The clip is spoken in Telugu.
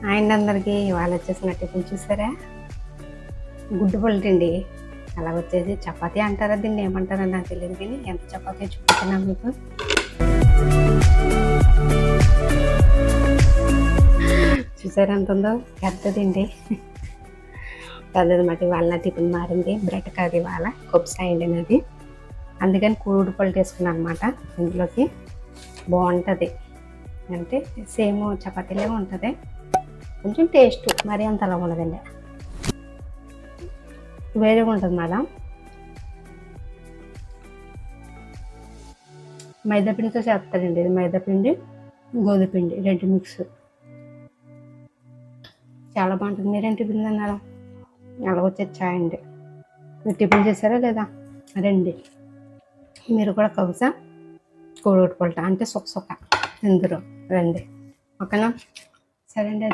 అండ్ అందరికీ ఇవాళ వచ్చేసిన టిఫిన్ చూసారా, గుడ్డు పొలటండి. అలా వచ్చేసి చపాతీ అంటారా, దీన్ని ఏమంటారో నాకు తెలియదు, కానీ ఎంత చపాతీ చూపిస్తున్నాను మీకు. చూసారా ఎంత ఉందో, పెద్దదండి, పెద్దది మాట. ఇవాళ టిఫిన్ మారింది, బ్రెడ్ కాదు ఇవాళ కొబ్బరి అయింది, అందుకని గుడ్డు పొలట వేసుకున్నాను అనమాట. ఇందులోకి బాగుంటుంది, అంటే సేమ్ చపాతీలే ఉంటుంది, కొంచెం టేస్ట్ మరీ అంత అలా ఉండదండి, వేరేగా ఉంటుంది మేడం. మైదాపిండితో చేస్తారండి, ఇది మైదాపిండి గోధుమపిండి రెండు మిక్స్, చాలా బాగుంటుంది. మీరేం టిఫిన్ తిన్నారు? అలా వచ్చేది చాయ్ అండి. మీరు టిఫిన్ చేశారా లేదా? రండి మీరు కూడా కబుసా కోడిగుడ్డు పొలట అంటే సుక్క ఇందులో రండి, ఓకేనా? సరే అండి.